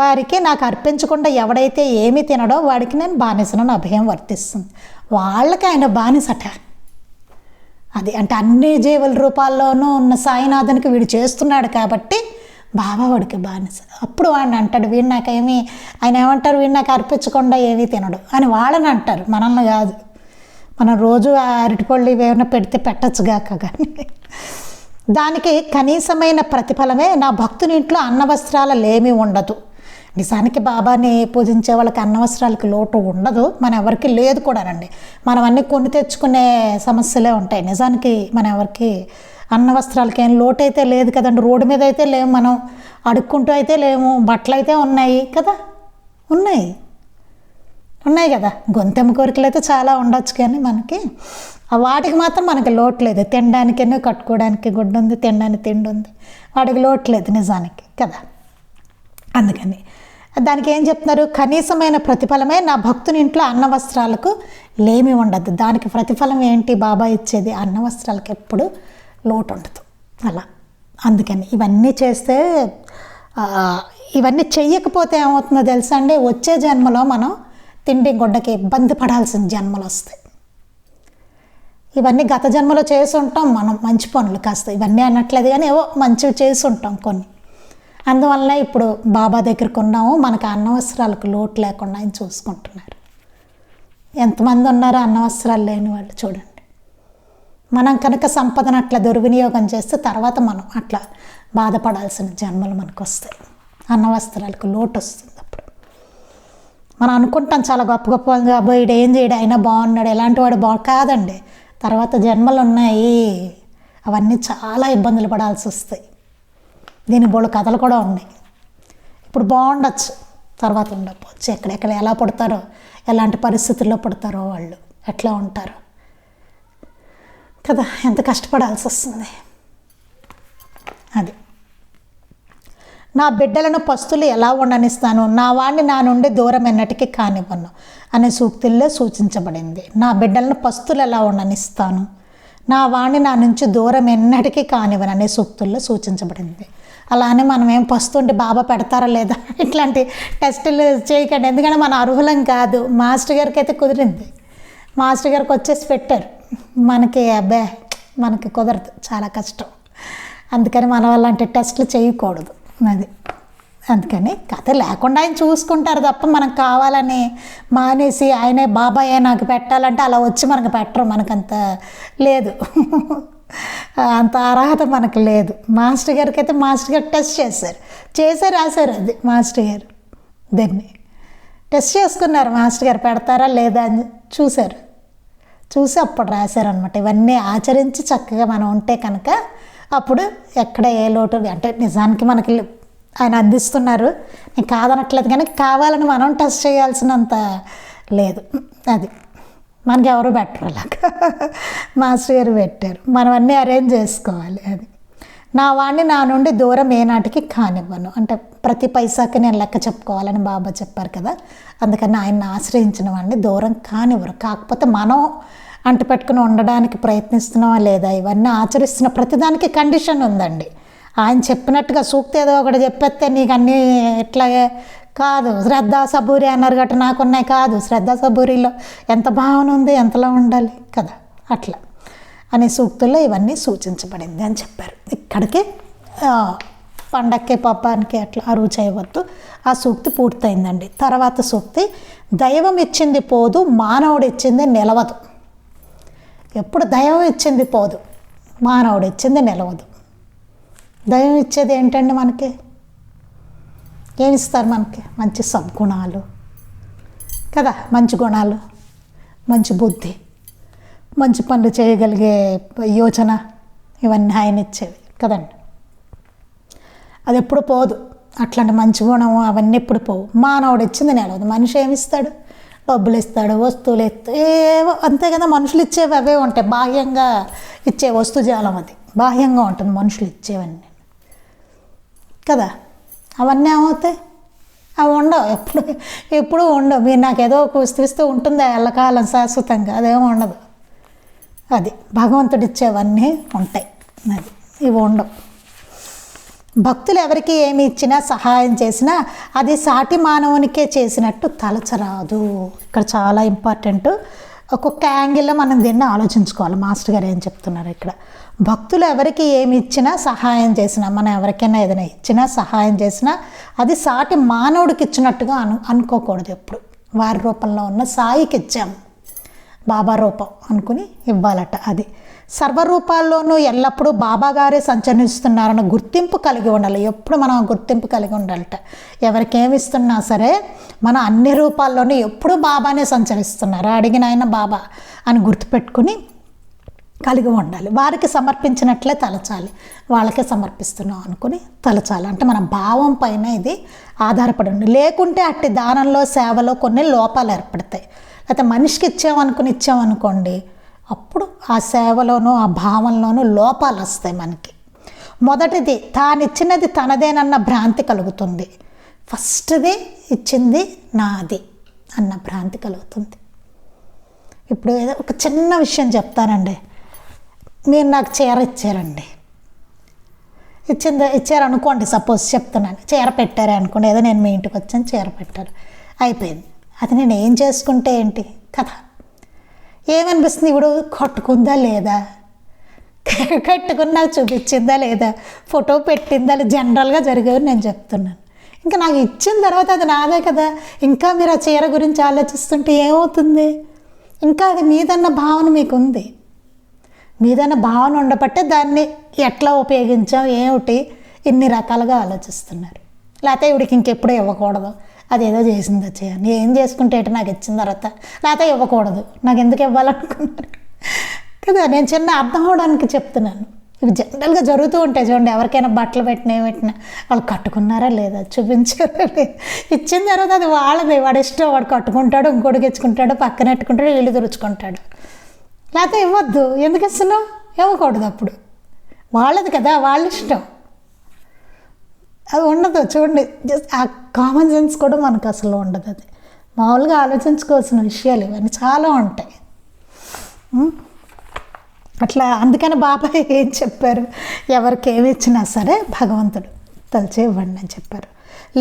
వారికి నాకు అర్పించకుండా ఎవడైతే ఏమీ తినడో వాడికి నేను బానిసను అభయం వర్తిస్తుంది. వాళ్ళకి ఆయన బానిసట. అది అంటే అన్ని జీవుల రూపాల్లోనూ ఉన్న సాయినాథునికి వీడు చేస్తున్నాడు కాబట్టి బాబా వాడికి బానిస. అప్పుడు వాడిని అంటాడు, వీడు నాకేమీ, ఆయన ఏమంటారు, వీడు నాకు అర్పించకుండా ఏమీ తినడు అని వాళ్ళని అంటారు, మనల్ని కాదు. మనం రోజు ఆ అరటిపళ్ళు ఇవేమైనా పెడితే పెట్టచ్చుగాక, కానీ దానికి కనీసమైన ప్రతిఫలమే నా భక్తుని ఇంట్లో అన్నవస్త్రాల లేమి ఉండదు. నిజానికి బాబాని పూజించే వాళ్ళకి అన్నవస్త్రాలకి లోటు ఉండదు, మన ఎవరికి లేదు కూడానండి. మనం అన్నీ కొని తెచ్చుకునే సమస్యలే ఉంటాయి. నిజానికి మన ఎవరికి అన్నవస్త్రాలకి ఏం లోటు అయితే లేదు కదండి. రోడ్డు మీద అయితే లేము, మనం అడుక్కుంటూ అయితే లేము, బట్టలు అయితే ఉన్నాయి కదా, ఉన్నాయి కదా. గొంతెమ్మ కోరికలు అయితే చాలా ఉండొచ్చు, కానీ మనకి వాటికి మాత్రం మనకి లోటు లేదు. తినడానికేనో కట్టుకోవడానికి గుడ్డ ఉంది, తినడానికి తిండి ఉంది, వాటికి లోటు లేదు నిజానికి కదా. అందుకని దానికి ఏం చెప్తున్నారు, కనీసమైన ప్రతిఫలమే నా భక్తుని ఇంట్లో అన్న వస్త్రాలకు లేమి ఉండదు. దానికి ప్రతిఫలం ఏంటి, బాబా ఇచ్చేది అన్న వస్త్రాలకు ఎప్పుడు లోటు ఉండదు అలా. అందుకని ఇవన్నీ చేస్తే, ఇవన్నీ చెయ్యకపోతే ఏమవుతుందో తెలుసా అండి, వచ్చే జన్మలో మనం తిండి గుడ్డకి ఇబ్బంది పడాల్సిన జన్మలు వస్తాయి. ఇవన్నీ గత జన్మలో చేసి ఉంటాం మనం మంచి పనులు, కాస్త ఇవన్నీ అనట్లేదు కానీ ఏవో మంచివి చేసి ఉంటాం కొన్ని. అందువల్ల ఇప్పుడు బాబా దగ్గరికి ఉన్నాము, మనకు అన్నవస్త్రాలకు లోటు లేకుండా ఆయన చూసుకుంటున్నారు. ఎంతమంది ఉన్నారో అన్నవస్త్రాలు లేని వాళ్ళు చూడండి. మనం కనుక సంపదను అట్లా దుర్వినియోగం చేస్తే తర్వాత మనం అట్లా బాధపడాల్సిన జన్మలు మనకు వస్తాయి. అన్నవస్త్రాలకు లోటు వస్తుంది. అప్పుడు మనం అనుకుంటాం చాలా గొప్ప గొప్పగా, వీడు ఏం చేయడు, అయినా బాగున్నాడు, ఎలాంటి వాడు కాదండి. తర్వాత జన్మలు ఉన్నాయి, అవన్నీ చాలా ఇబ్బందులు పడాల్సి వస్తాయి. దీని బోళ్ళు కథలు కూడా ఉన్నాయి. ఇప్పుడు బాగుండొచ్చు, తర్వాత ఉండకపోవచ్చు. ఎక్కడెక్కడ ఎలా పుడతారో, ఎలాంటి పరిస్థితుల్లో పుడతారో, వాళ్ళు ఎట్లా ఉంటారో కదా, ఎంత కష్టపడాల్సి వస్తుంది. అది నా బిడ్డలను పస్తులు ఎలా ఉండనిస్తాను, నా వాడిని నా నుండి దూరం ఎన్నటికీ కానివ్వను అనే సూక్తుల్లో సూచించబడింది. నా బిడ్డలను పస్తులు ఎలా ఉండనిస్తాను, నా వాడిని నా నుంచి దూరం ఎన్నటికీ కానివ్వను అనే సూక్తుల్లో సూచించబడింది. అలానే మనం ఏం పస్తుంటే బాబా పెడతారా లేదా ఇట్లాంటి టెస్టులు చేయకండి, ఎందుకంటే మన అర్హులం కాదు. మాస్టర్ గారికి అయితే కుదిరింది, మాస్టర్ గారికి వచ్చేసి పెట్టారు. మనకి అబ్బే మనకి కుదరదు, చాలా కష్టం. అందుకని మనం అలాంటి టెస్టులు చేయకూడదు. అది అందుకని కథ లేకుండా ఆయన చూసుకుంటారు తప్ప మనకు కావాలని మానేసి ఆయనే బాబాయే నాకు పెట్టాలంటే అలా వచ్చి మనకు పెట్టరు. మనకంత లేదు, అంత అర్హత మనకు లేదు. మాస్టర్ గారికి అయితే మాస్టర్ గారు టెస్ట్ చేశారు రాశారు. అది మాస్టర్ గారు దాన్ని టెస్ట్ చేసుకున్నారు. మాస్టర్ గారు పెడతారా లేదా అని చూసి అప్పుడు రాశారనమాట. ఇవన్నీ ఆచరించి చక్కగా మనం ఉంటే కనుక అప్పుడు ఎక్కడ ఏ లోటు అంటే నిజానికి మనకి ఆయన అందిస్తున్నారు, నేను కాదనట్లేదు, కానీ కావాలని మనం టెస్ట్ చేయాల్సినంత లేదు. అది మనకి ఎవరు పెట్టరు, అలాగా మాస్టర్ గారు పెట్టారు. మనం అన్నీ అరేంజ్ చేసుకోవాలి. అది నా వాడిని నా నుండి దూరం ఏనాటికి కానివ్వను అంటే ప్రతి పైసాకి నేను లెక్క చెప్పుకోవాలని బాబా చెప్పారు కదా. అందుకని ఆయన్ని ఆశ్రయించిన వాడిని దూరం కానివ్వరు. కాకపోతే మనం అంటు పెట్టుకుని ఉండడానికి ప్రయత్నిస్తున్నావా లేదా, ఇవన్నీ ఆచరిస్తున్న ప్రతిదానికి కండిషన్ ఉందండి. ఆయన చెప్పినట్టుగా సూక్తి ఏదో ఒకటి చెప్పేస్తే నీకు అన్నీ ఇట్లాగే కాదు. శ్రద్ధ సబూరి అన్నారు గట్ట నాకున్నాయి కాదు. శ్రద్ధ సబూరిలో ఎంత భావన ఉంది, ఎంతలో ఉండాలి కదా, అట్లా అనే సూక్తుల్లో ఇవన్నీ సూచించబడింది అని చెప్పారు. ఇక్కడికి పండక్కి పబ్బానికి అట్లా అరువు చేయవద్దు ఆ సూక్తి పూర్తయిందండి. తర్వాత సూక్తి దైవం ఇచ్చింది పోదు, మానవుడు ఇచ్చింది నిలవదు. ఎప్పుడు దైవం ఇచ్చింది పోదు, మానవుడు ఇచ్చింది నిలవదు. దైవం ఇచ్చేది ఏంటండి మనకి? ఏమిస్తారు మనకి? మంచి సద్గుణాలు కదా, మంచి గుణాలు, మంచి బుద్ధి, మంచి పనులు చేయగలిగే యోచన, ఇవన్నీ ఆయన ఇచ్చేవి కదండి. అది ఎప్పుడు పోదు. అట్లాంటి మంచి గుణము అవన్నీ ఎప్పుడు పోవు. మానవుడు ఇచ్చింది నిలవదు. మనిషి ఏమిస్తాడు? డబ్బులు ఇస్తాడు, వస్తువులు ఇస్తాడు, ఏవో అంతే కదా. మనుషులు ఇచ్చేవి అవే ఉంటాయి. బాహ్యంగా ఇచ్చే వస్తుజాలం అది బాహ్యంగా ఉంటుంది మనుషులు ఇచ్చేవన్నీ కదా. అవన్నీ ఏమవుతాయి? అవి ఉండవు, ఎప్పుడు ఉండవు. మీరు నాకు ఏదో ఒక ఇస్తూ ఉంటుందా ఎల్లకాలం శాశ్వతంగా? అదేమో ఉండదు. అది భగవంతుడు ఇచ్చేవన్నీ ఉంటాయి, అది ఇవి ఉండవు. భక్తులు ఎవరికి ఏమి ఇచ్చినా సహాయం చేసినా అది సాటి మానవునికే చేసినట్టు తలచరాదు. ఇక్కడ చాలా ఇంపార్టెంట్. ఒక్కొక్క యాంగిల్లో మనం దీన్ని ఆలోచించుకోవాలి. మాస్టర్ గారు ఏం చెప్తున్నారు ఇక్కడ? భక్తులు ఎవరికి ఏమి ఇచ్చినా సహాయం చేసినా, మనం ఎవరికైనా ఏదైనా ఇచ్చినా సహాయం చేసినా అది సాటి మానవుడికి ఇచ్చినట్టుగా అనుకోకూడదు. ఎప్పుడు వారి రూపంలో ఉన్న సాయికి ఇచ్చాము, బాబా రూపం అనుకుని ఇవ్వాలట. అది సర్వరూపాల్లోనూ ఎల్లప్పుడూ బాబా గారే సంచరిస్తున్నారన్న గుర్తింపు కలిగి ఉండాలి. ఎప్పుడు మనం గుర్తింపు కలిగి ఉండాలట. ఎవరికి ఏమి ఇస్తున్నా సరే మన అన్ని రూపాల్లోనూ ఎప్పుడూ బాబానే సంచరిస్తున్నారు, అడిగిన ఆయన బాబా అని గుర్తుపెట్టుకుని కలిగి ఉండాలి. వారికి సమర్పించినట్లే తలచాలి, వాళ్ళకే సమర్పిస్తున్నాం అనుకుని తలచాలి. అంటే మన భావం పైన ఇది ఆధారపడి ఉంది. లేకుంటే అట్టి దానంలో సేవలో కొన్ని లోపాలు ఏర్పడతాయి. అయితే మనిషికి ఇచ్చామనుకోండి, అప్పుడు ఆ సేవలోనూ ఆ భావంలోనూ లోపాలు వస్తాయి మనకి. మొదటిది తానిచ్చినది తనదేనన్న భ్రాంతి కలుగుతుంది. ఫస్ట్ది ఇచ్చింది నాది అన్న భ్రాంతి కలుగుతుంది. ఇప్పుడు ఏదో ఒక చిన్న విషయం చెప్తానండి. మీరు నాకు చీర ఇచ్చారండి, ఇచ్చారనుకోండి, సపోజ్ చెప్తున్నాను, చీర పెట్టారే అనుకోండి. ఏదో నేను మీ ఇంటికి వచ్చాను, చీర పెట్టారు, అయిపోయింది. అది నేను ఏం చేసుకుంటే ఏంటి కదా? ఏమనిపిస్తుంది? ఇప్పుడు కట్టుకుందా లేదా, కట్టుకున్నా చూపించిందా లేదా, ఫోటో పెట్టిందా లేదా, జనరల్గా జరిగేవి నేను చెప్తున్నాను. ఇంకా నాకు ఇచ్చిన తర్వాత అది నాదే కదా. ఇంకా మీరు ఆ చీర గురించి ఆలోచిస్తుంటే ఏమవుతుంది? ఇంకా అది మీదన్న భావన మీకు ఉంది. మీదన్న భావన ఉండబట్టే దాన్ని ఎట్లా ఉపయోగించాం ఏమిటి ఇన్ని రకాలుగా ఆలోచిస్తున్నారు. లేకపోతే ఇవిడికి ఇంకెప్పుడు ఇవ్వకూడదు, అదేదో చేసిందో చేయాలి, ఏం చేసుకుంటే ఏంటి నాకు ఇచ్చిన తర్వాత, లేకపోతే ఇవ్వకూడదు, నాకు ఎందుకు ఇవ్వాలనుకున్నారు కదా. నేను చిన్న అర్థం అవడానికి చెప్తున్నాను. ఇవి జనరల్గా జరుగుతూ ఉంటాయి చూడండి. ఎవరికైనా బట్టలు పెట్టినా వాళ్ళు కట్టుకున్నారా లేదా, చూపించారా లేదా, ఇచ్చిన తర్వాత అది వాళ్ళది, వాడు ఇష్టం, వాడు కట్టుకుంటాడు, ఇంకోటికి ఇచ్చుకుంటాడు, పక్కన పెట్టుకుంటాడు, ఇల్లు తుడుచుకుంటాడు. లేకపోతే ఇవ్వద్దు, ఎందుకు ఇస్తున్నావు, ఇవ్వకూడదు, అప్పుడు వాళ్ళది కదా, వాళ్ళ ఇష్టం. అది ఉండదు చూడండి. జస్ట్ ఆ కామన్ సెన్స్ కూడా మనకు అసలు ఉండదు. అది మామూలుగా ఆలోచించుకోవాల్సిన విషయాలు ఇవన్నీ చాలా ఉంటాయి. అట్లా అందుకని బాబాయ్ ఏం చెప్పారు? ఎవరికి ఏమి ఇచ్చినా సరే భగవంతుడు తలచే ఇవ్వండి అని చెప్పారు.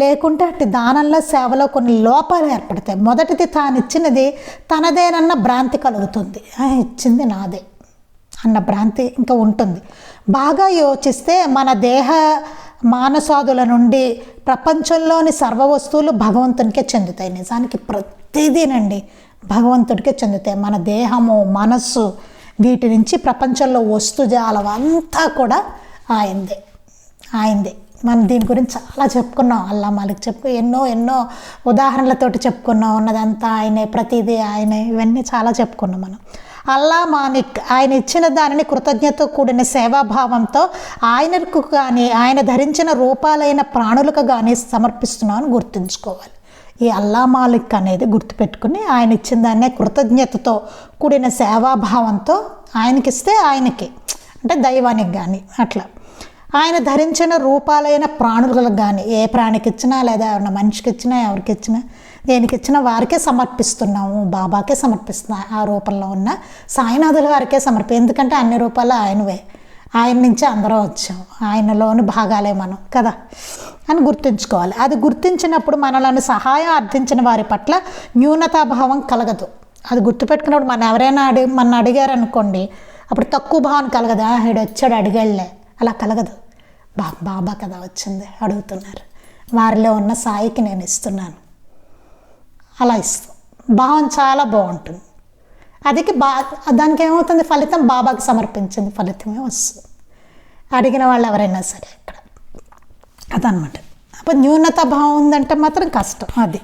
లేకుంటే అట్టి దానంలో సేవలో కొన్ని లోపాలు ఏర్పడతాయి. మొదటిది తానిచ్చినది తనదేనన్న భ్రాంతి కలుగుతుంది. ఇచ్చింది నాదే అన్న భ్రాంతి ఇంకా ఉంటుంది. బాగా యోచిస్తే మన మానసాదుల నుండి ప్రపంచంలోని సర్వ వస్తువులు భగవంతునికే చెందుతాయి. నిజానికి ప్రతిదీనండి భగవంతుడికే చెందుతాయి. మన దేహము, మనస్సు, వీటి నుంచి ప్రపంచంలో వస్తుజాలం అంతా కూడా ఆయనదే. మనం దీని గురించి చాలా చెప్పుకున్నాం. అల్లా మాలిక్ ఎన్నో ఉదాహరణలతోటి చెప్పుకున్నాం. ఉన్నదంతా ఆయనే, ప్రతిదీ ఆయనే, ఇవన్నీ చాలా చెప్పుకున్నాం మనం. అల్లా మాలిక్ ఆయన ఇచ్చిన దానిని కృతజ్ఞతతో కూడిన సేవాభావంతో ఆయనకు కానీ ఆయన ధరించిన రూపాలైన ప్రాణులకు కానీ సమర్పిస్తున్నామని గుర్తుంచుకోవాలి. ఈ అల్లా మాలిక్ అనేది గుర్తుపెట్టుకుని ఆయన ఇచ్చిన దాన్నే కృతజ్ఞతతో కూడిన సేవాభావంతో ఆయనకిస్తే ఆయనకి, అంటే దైవానికి కానీ అట్లా ఆయన ధరించిన రూపాలైన ప్రాణులకు కానీ, ఏ ప్రాణికి ఇచ్చినా లేదా మనిషికి ఇచ్చినా ఎవరికి ఇచ్చినా దేనికి ఇచ్చినా వారికే సమర్పిస్తున్నాము. బాబాకే సమర్పిస్తున్నాం. ఆ రూపంలో ఉన్న సాయినాథుల వారికే ఎందుకంటే అన్ని రూపాలు ఆయనవే, ఆయన నుంచి అందరూ వచ్చాం, ఆయనలోని భాగాలే మనం కదా అని గుర్తుంచుకోవాలి. అది గుర్తించినప్పుడు మనలను సహాయం అర్థించిన వారి పట్ల న్యూనతాభావం కలగదు. అది గుర్తుపెట్టుకున్నప్పుడు మనం ఎవరైనా మన అడిగారు అనుకోండి, అప్పుడు తక్కువ భావన కలగదా, వీడు వచ్చాడు అడిగాడులే, అలా కలగదు. బాబా కదా వచ్చింది అడుగుతున్నారు, వారిలో ఉన్న సాయికి నేను ఇస్తున్నాను, అలా ఇస్తాం. భావం చాలా బాగుంటుంది. అదికి దానికి ఏమవుతుంది, ఫలితం బాబాకి సమర్పించింది ఫలితమే వస్తుంది, అడిగిన వాళ్ళు ఎవరైనా సరే. ఇక్కడ అదనమాట. అప్పుడు న్యూనత భావం ఉందంటే మాత్రం కష్టం. అది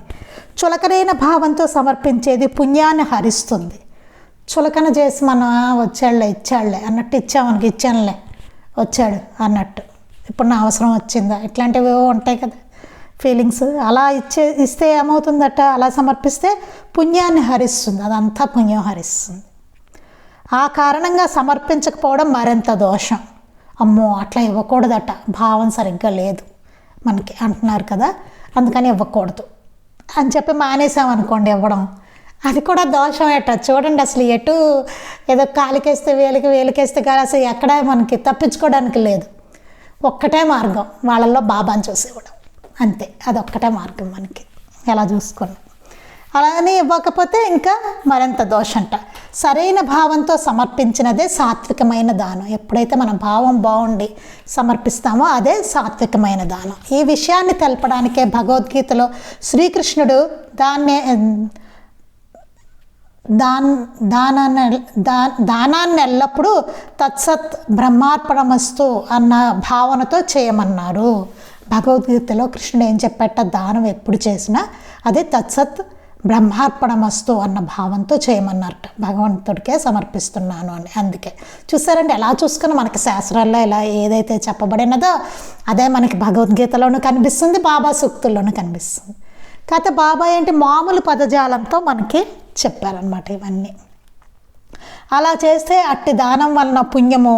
చులకనైన భావంతో సమర్పించేది పుణ్యాన్ని హరిస్తుంది. చులకన చేసి మనం వచ్చాడులే ఇచ్చాడులే అన్నట్టు, ఇచ్చామనకి ఇచ్చానులే వచ్చాడు అన్నట్టు, ఇప్పుడు నా అవసరం వచ్చిందా, ఇట్లాంటివి ఉంటాయి కదా ఫీలింగ్స్. అలా ఇస్తే ఏమవుతుందట, అలా సమర్పిస్తే పుణ్యాన్ని హరిస్తుంది, అదంతా పుణ్యం హరిస్తుంది. ఆ కారణంగా సమర్పించకపోవడం మరింత దోషం. అమ్మో అట్లా ఇవ్వకూడదట, భావం సరిగ్గా లేదు మనకి అంటున్నారు కదా, అందుకని ఇవ్వకూడదు అని చెప్పి మానేసామనుకోండి ఇవ్వడం, అది కూడా దోషమేట. చూడండి అసలు ఎటు ఏదో కాలికేస్తే వేలికేస్తే కానీ అసలు ఎక్కడ మనకి తప్పించుకోవడానికి లేదు. ఒక్కటే మార్గం, వాళ్ళల్లో బాబాని చూసేవాడు అంతే. అదొక్కటే మార్గం మనకి, ఎలా చూసుకున్నాం. అలానే ఇవ్వకపోతే ఇంకా మరింత దోషంట. సరైన భావంతో సమర్పించినదే సాత్వికమైన దానం. ఎప్పుడైతే మన భావం బాగుండి సమర్పిస్తామో అదే సాత్వికమైన దానం. ఈ విషయాన్ని తెలపడానికే భగవద్గీతలో శ్రీకృష్ణుడు దానాన్ని ఎల్లప్పుడూ తత్సత్ బ్రహ్మార్పణమస్తు అన్న భావనతో చేయమన్నారు. భగవద్గీతలో కృష్ణుడు ఏం చెప్పేట, దానం ఎప్పుడు చేసినా అదే తత్సత్ బ్రహ్మార్పణమస్తు అన్న భావంతో చేయమన్నారట. భగవంతుడికే సమర్పిస్తున్నాను అని. అందుకే చూసారండి, ఎలా చూసుకుని మనకి శాస్త్రాల్లో ఇలా ఏదైతే చెప్పబడినదో అదే మనకి భగవద్గీతలోనూ కనిపిస్తుంది, బాబా సూక్తుల్లోనూ కనిపిస్తుంది. కాకపోతే బాబా ఏంటి మామూలు పదజాలంతో మనకి చెప్పారనమాట ఇవన్నీ. అలా చేస్తే అట్టి దానం వలన పుణ్యము,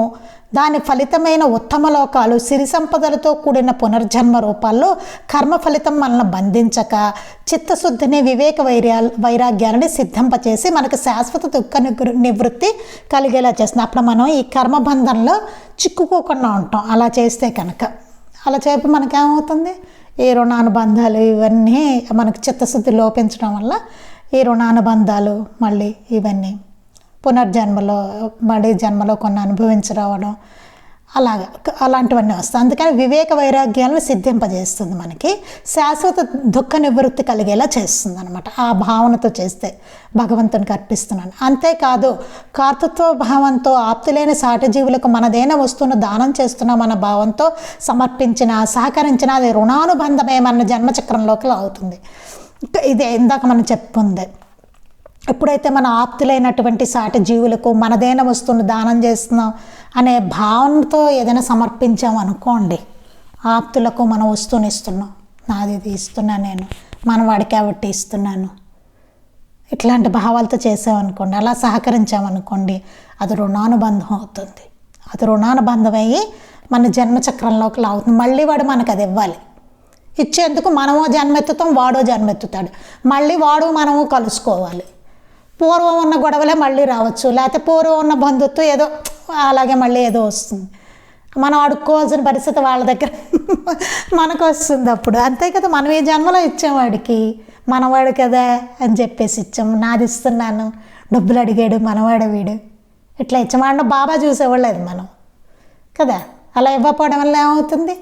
దాని ఫలితమైన ఉత్తమ లోకాలు, సిరి సంపదలతో కూడిన పునర్జన్మ రూపాల్లో కర్మ ఫలితం మనల్ని బంధించక చిత్తశుద్ధిని, వివేక వైరాగ్యాలని సిద్ధింపచేసి మనకు శాశ్వత దుఃఖ నివృత్తి కలిగేలా చేస్తుంది. అప్పుడు మనం ఈ కర్మబంధంలో చిక్కుకోకుండా ఉంటాం. అలా చేస్తే కనుక, అలా చెప్పి మనకేమవుతుంది, ఈ రుణానుబంధాలు ఇవన్నీ మనకు చిత్తశుద్ధి లోపించడం వల్ల ఈ రుణానుబంధాలు మళ్ళీ ఇవన్నీ పునర్జన్మలో మళ్ళీ జన్మలో కొన్ని అనుభవించరావడం అలాంటివన్నీ వస్తాయి. అందుకని వివేక వైరాగ్యాలను సిద్ధింపజేస్తుంది, మనకి శాశ్వత దుఃఖ నివృత్తి కలిగేలా చేస్తుంది అనమాట. ఆ భావనతో చేస్తే భగవంతునికి అర్పిస్తున్నాను. అంతేకాదు కర్తృత్వ భావంతో ఆప్తులైన సాటి జీవులకు మనదైన వస్తువును దానం చేస్తున్నాం అన్న భావంతో సమర్పించిన, సహకరించిన అది రుణానుబంధమే మన జన్మచక్రంలోకి లాగుతుంది. ఇదే ఇందాక మనం చెప్పుకుంది. ఎప్పుడైతే మన ఆప్తులైనటువంటి సాటి జీవులకు మనదైన వస్తువును దానం చేస్తున్నాం అనే భావనతో ఏదైనా సమర్పించాం అనుకోండి, ఆప్తులకు మన వస్తువుని ఇస్తున్నాం, నాది ఇది ఇస్తున్నాను, నేను మనవాడికి కాబట్టి ఇస్తున్నాను, ఇట్లాంటి భావాలతో చేసామనుకోండి, అలా సహకరించామనుకోండి, అది రుణానుబంధం అవుతుంది. అది రుణానుబంధం అయ్యి మన జన్మచక్రంలోకి లాగుతుంది. మళ్ళీ వాడు మనకు అది ఇవ్వాలి. ఇచ్చేందుకు మనమో జన్మెత్తుతాం, వాడో జన్మెత్తుతాడు, మళ్ళీ వాడు మనము కలుసుకోవాలి. పూర్వం ఉన్న గొడవలే మళ్ళీ రావచ్చు, లేకపోతే పూర్వం ఉన్న బంధుత్వం ఏదో అలాగే మళ్ళీ ఏదో వస్తుంది. మనం అడుక్కోవాల్సిన పరిస్థితి వాళ్ళ దగ్గర మనకు వస్తుంది అప్పుడు. అంతే కదా, మనం ఈ జన్మలో ఇచ్చాం వాడికి, మనవాడు కదా అని చెప్పేసి ఇచ్చాము. నాది ఇస్తున్నాను, డబ్బులు అడిగాడు మనవాడు వీడు, ఇట్లా ఇచ్చామంటే బాబా చూసేవాళ్ళు అది మనం కదా. అలా ఇవ్వకపోవడం వల్ల ఏమవుతుంది,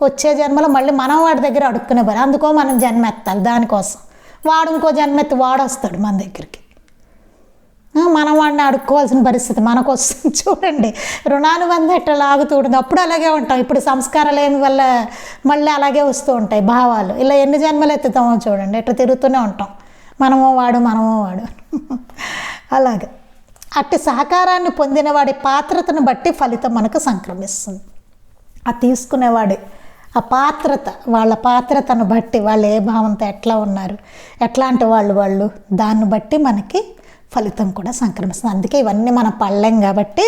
వచ్చే జన్మలో మళ్ళీ మనం వాడి దగ్గర అడుక్కునే పని, అందుకో మనం జన్మ ఎత్తాలి దానికోసం. వాడు ఇంకో జన్మ ఎత్తి వాడు వస్తాడు మన దగ్గరికి, మనం వాడిని అడుక్కోవాల్సిన పరిస్థితి మనకు వస్తుంది. చూడండి రుణానుబంధం ఎట్లా లాగుతుంటుంది. అప్పుడు అలాగే ఉంటాం. ఇప్పుడు సంస్కారాలు ఏమి వల్ల మళ్ళీ అలాగే వస్తూ ఉంటాయి భావాలు. ఇలా ఎన్ని జన్మలు ఎత్తుతామో చూడండి, ఎట్లా తిరుగుతూనే ఉంటాం. మనమో వాడు అలాగే. అట్టి సహకారాన్ని పొందిన వాడి పాత్రతను బట్టి ఫలితం మనకు సంక్రమిస్తుంది. ఆ తీసుకునేవాడి ఆ పాత్రత, వాళ్ళ పాత్రతను బట్టి వాళ్ళు ఏ భావంతో ఎట్లా ఉన్నారు, ఎట్లాంటి వాళ్ళు దాన్ని బట్టి మనకి ఫలితం కూడా సంక్రమిస్తుంది. అందుకే ఇవన్నీ మనం పడలేం కాబట్టి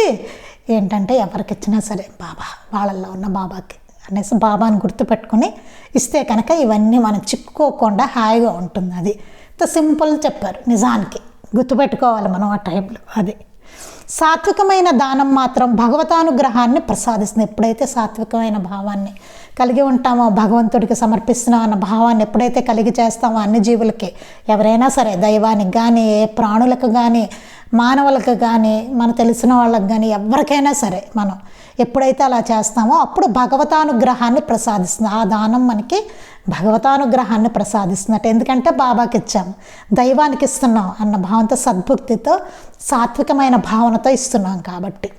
ఏంటంటే ఎవరికి ఇచ్చినా సరే బాబా, వాళ్ళల్లో ఉన్న బాబాకి అనేసి బాబాని గుర్తుపెట్టుకుని ఇస్తే కనుక ఇవన్నీ మనం చిక్కుకోకుండా హాయిగా ఉంటుంది. అది సింపుల్ చెప్పారు. నిజానికి గుర్తుపెట్టుకోవాలి మనం ఆ టైంలో. అది సాత్వికమైన దానం మాత్రం భగవతానుగ్రహాన్ని ప్రసాదిస్తుంది. ఎప్పుడైతే సాత్వికమైన భావాన్ని కలిగి ఉంటామో, భగవంతుడికి సమర్పిస్తున్నాం అన్న భావాన్ని ఎప్పుడైతే కలిగి చేస్తామో అన్ని జీవులకి, ఎవరైనా సరే దైవానికి కానీ, ఏ ప్రాణులకు కానీ, మానవులకు కానీ, మన తెలిసిన వాళ్ళకి కానీ, ఎవరికైనా సరే మనం ఎప్పుడైతే అలా చేస్తామో అప్పుడు భగవతానుగ్రహాన్ని ప్రసాదిస్తుంది. ఆ దానం మనకి భగవతానుగ్రహాన్ని ప్రసాదిస్తున్నట్టు. ఎందుకంటే బాబాకి ఇచ్చాము, దైవానికి ఇస్తున్నాం అన్న భావంతో, సద్భక్తితో, సాత్వికమైన భావనతో ఇస్తున్నాం కాబట్టి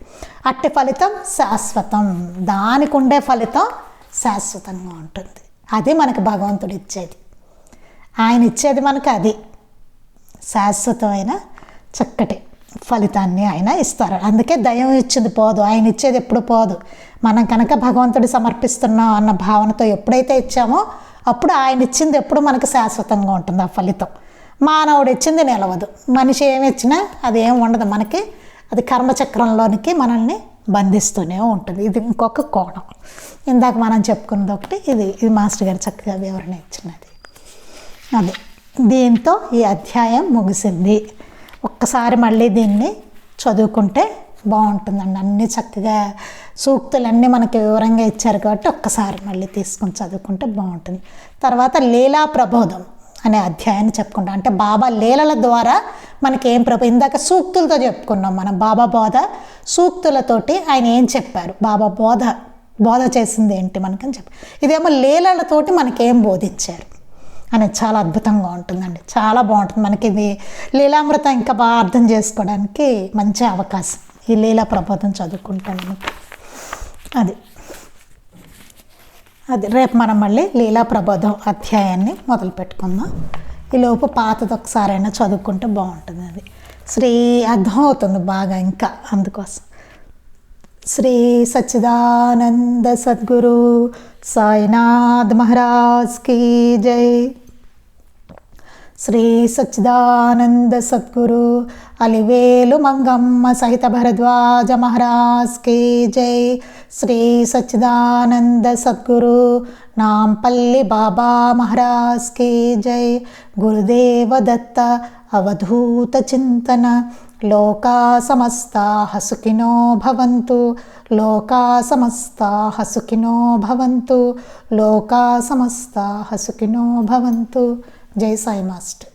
అట్టి ఫలితం శాశ్వతం. దానికి ఉండే ఫలితం శాశ్వతంగా ఉంటుంది. అది మనకు భగవంతుడు ఇచ్చేది. ఆయన ఇచ్చేది మనకు అది శాశ్వతమైన చక్కటి ఫలితాన్ని ఆయన ఇస్తారు. అందుకే దైవం ఇచ్చింది పోదు, ఆయన ఇచ్చేది ఎప్పుడు పోదు. మనం కనుక భగవంతుడి సమర్పిస్తున్నాం అన్న భావనతో ఎప్పుడైతే ఇచ్చామో అప్పుడు ఆయన ఇచ్చింది ఎప్పుడు మనకు శాశ్వతంగా ఉంటుంది. ఆ ఫలితం మానవుడు ఇచ్చింది నిలవదు. మనిషి ఏమి ఇచ్చినా అది ఏం ఉండదు మనకి. అది కర్మచక్రంలోనికి మనల్ని బంధిస్తూనే ఉంటుంది. ఇది ఇంకొక కోణం. ఇందాక మనం చెప్పుకున్నది ఒకటి, ఇది మాస్టర్ గారు చక్కగా వివరణ ఇచ్చినది. అదే దీంతో ఈ అధ్యాయం ముగిసింది. ఒక్కసారి మళ్ళీ దీన్ని చదువుకుంటే బాగుంటుందండి. అన్నీ చక్కగా సూక్తులన్నీ మనకి వివరంగా ఇచ్చారు కాబట్టి ఒక్కసారి మళ్ళీ తీసుకుని చదువుకుంటే బాగుంటుంది. తర్వాత లీలా ప్రబోధం అనే అధ్యాయాన్ని చెప్పుకుంటాం. అంటే బాబా లీలల ద్వారా మనకి ఏం ఇందాక సూక్తులతో చెప్పుకున్నాం మనం. బాబా బోధ సూక్తులతోటి ఆయన ఏం చెప్పారు, బాబా బోధ చేసింది ఏంటి మనకని చెప్పి, ఇదేమో లీలలతోటి మనకేం బోధించారు అనేది చాలా అద్భుతంగా ఉంటుందండి. చాలా బాగుంటుంది. మనకి ఇది లీలామృతం ఇంకా బాగా అర్థం చేసుకోవడానికి మంచి అవకాశం ఈ లీలా ప్రబోధం చదువుకుంటాం మనకి. అది రేపు మనం మళ్ళీ లీలా ప్రబోధం అధ్యాయాన్ని మొదలు పెట్టుకుందాం. ఈలోపు పాతది ఒకసారైనా చదువుకుంటే బాగుంటుంది. అది అర్థమవుతుంది బాగా ఇంకా. అందుకోసం శ్రీ సచ్చిదానంద సద్గురు సాయినాథ్ మహారాజ్ కీ జై. శ్రీ సచ్చిదానంద సద్గురు అలివేలు మంగమ్మ సహిత భరద్వాజ మహారాజ్ కీ జై. శ్రీ సచ్చిదానంద సద్గురు నాంపల్లి బాబా మహారాజ్ కీ జై. గురుదేవ దత్త అవధూత చింతన. లోకా సమస్తాః సుఖినో భవంతు. లోకా సమస్తాః సుఖినో భవంతు. లోకా సమస్తాః సుఖినో భవంతు. జై సాయి మాస్టర్.